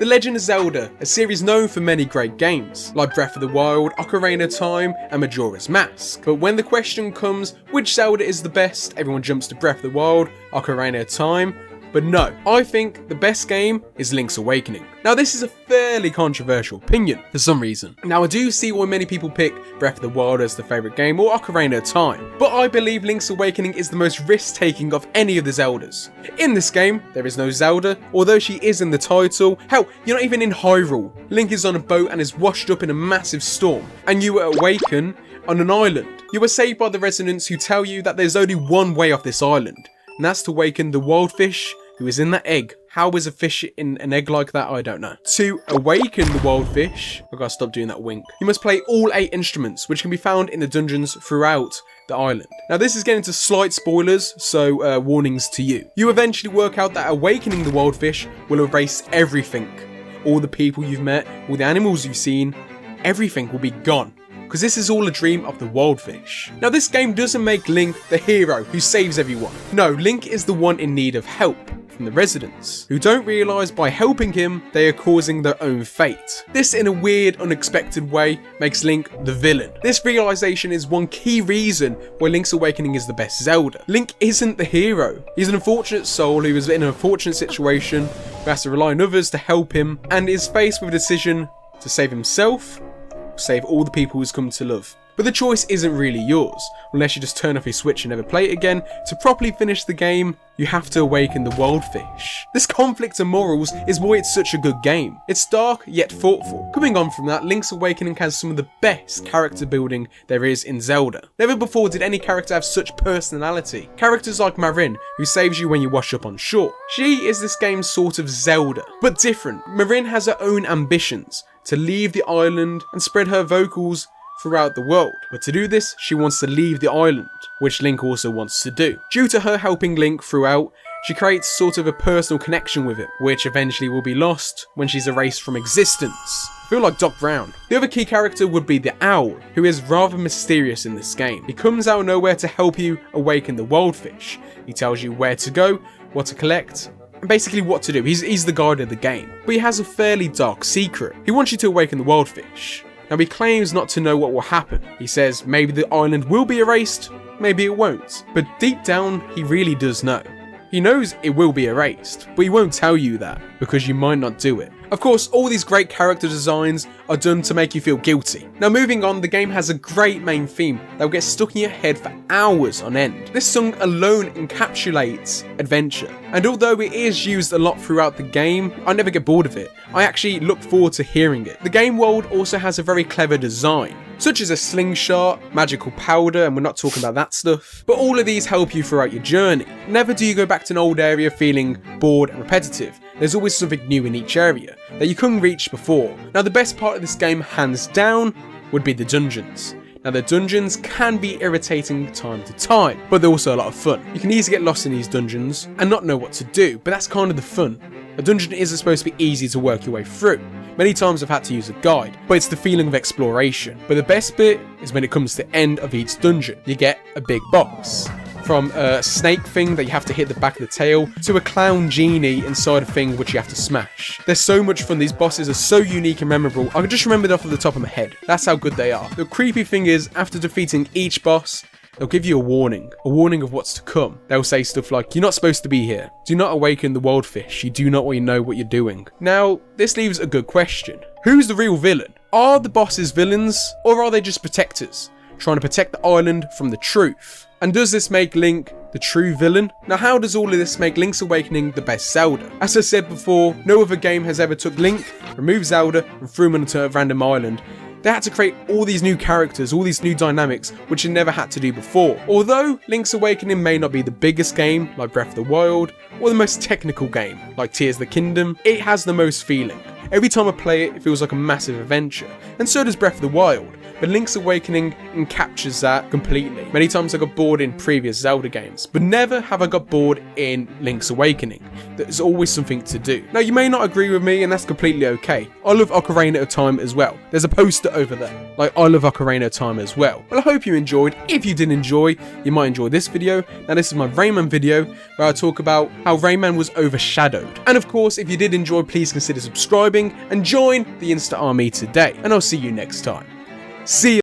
The Legend of Zelda, a series known for many great games, like Breath of the Wild, Ocarina of Time, and Majora's Mask. But when the question comes, which Zelda is the best, everyone jumps to Breath of the Wild, Ocarina of Time. But no, I think the best game is Link's Awakening. Now this is a fairly controversial opinion for some reason. Now I do see why many people pick Breath of the Wild as their favourite game or Ocarina of Time, but I believe Link's Awakening is the most risk-taking of any of the Zeldas. In this game, there is no Zelda, although she is in the title. Hell, you're not even in Hyrule. Link is on a boat and is washed up in a massive storm, and you awaken on an island. You are saved by the residents who tell you that there's only one way off this island, and that's to awaken the wild fish who is in that egg. How is a fish in an egg like that? I don't know. To awaken the wild fish, I gotta stop doing that wink, you must play all 8 instruments, which can be found in the dungeons throughout the island. Now this is getting to slight spoilers, so warnings to you. You eventually work out that awakening the wild fish will erase everything. All the people you've met, all the animals you've seen, everything will be gone. Because this is all a dream of the wild fish. Now this game doesn't make Link the hero who saves everyone. No, Link is the one in need of help from the residents, who don't realise by helping him, they are causing their own fate. This, in a weird, unexpected way, makes Link the villain. This realisation is one key reason why Link's Awakening is the best Zelda. Link isn't the hero. He's an unfortunate soul who is in an unfortunate situation, who has to rely on others to help him, and is faced with a decision to save himself, save all the people he's come to love. But the choice isn't really yours, unless you just turn off your Switch and never play it again. To properly finish the game, you have to awaken the wild fish. This conflict of morals is why it's such a good game. It's dark, yet thoughtful. Coming on from that, Link's Awakening has some of the best character building there is in Zelda. Never before did any character have such personality. Characters like Marin, who saves you when you wash up on shore. She is this game's sort of Zelda, but different. Marin has her own ambitions, to leave the island and spread her vocals throughout the world. But to do this, she wants to leave the island, which Link also wants to do. Due to her helping Link throughout, she creates sort of a personal connection with him, which eventually will be lost when she's erased from existence. I feel like Doc Brown. The other key character would be the Owl, who is rather mysterious in this game. He comes out of nowhere to help you awaken the wild fish. He tells you where to go, what to collect, and basically what to do. He's the guide of the game. But he has a fairly dark secret. He wants you to awaken the wild fish. Now he claims not to know what will happen. He says maybe the island will be erased, maybe it won't. But deep down, he really does know. He knows it will be erased, but he won't tell you that, because you might not do it. Of course, all these great character designs are done to make you feel guilty. Now moving on, the game has a great main theme that will get stuck in your head for hours on end. This song alone encapsulates adventure, and although it is used a lot throughout the game, I never get bored of it. I actually look forward to hearing it. The game world also has a very clever design, such as a slingshot, magical powder, and we're not talking about that stuff, but all of these help you throughout your journey. Never do you go back to an old area feeling bored and repetitive. There's always something new in each area that you couldn't reach before. Now the best part of this game, hands down, would be the dungeons. Now the dungeons can be irritating time to time, but they're also a lot of fun. You can easily get lost in these dungeons and not know what to do, but that's kind of the fun. A dungeon isn't supposed to be easy to work your way through. Many times I've had to use a guide, but it's the feeling of exploration. But the best bit is when it comes to the end of each dungeon. You get a big boss. From a snake thing that you have to hit the back of the tail, to a clown genie inside a thing which you have to smash. They're so much fun. These bosses are so unique and memorable. I can just remember it off the top of my head. That's how good they are. The creepy thing is, after defeating each boss, they'll give you a warning of what's to come. They'll say stuff like, you're not supposed to be here. Do not awaken the wild fish. You do not know what you're doing. Now, this leaves a good question. Who's the real villain? Are the bosses villains, or are they just protectors, trying to protect the island from the truth? And does this make Link the true villain? Now how does all of this make Link's Awakening the best Zelda? As I said before, no other game has ever took Link, removed Zelda, and threw him onto a random island. They had to create all these new characters, all these new dynamics, which they never had to do before. Although Link's Awakening may not be the biggest game, like Breath of the Wild, or the most technical game, like Tears of the Kingdom, it has the most feeling. Every time I play it, it feels like a massive adventure, and so does Breath of the Wild. But Link's Awakening captures that completely. Many times I got bored in previous Zelda games, but never have I got bored in Link's Awakening. There's always something to do. Now you may not agree with me, and that's completely okay. I love Ocarina of Time as well. There's a poster over there. Like, I love Ocarina of Time as well. Well, I hope you enjoyed. If you did enjoy, you might enjoy this video. Now this is my Rayman video, where I talk about how Rayman was overshadowed. And of course, if you did enjoy, please consider subscribing. subscribing and join the Insta Army today, and I'll see you next time. See ya!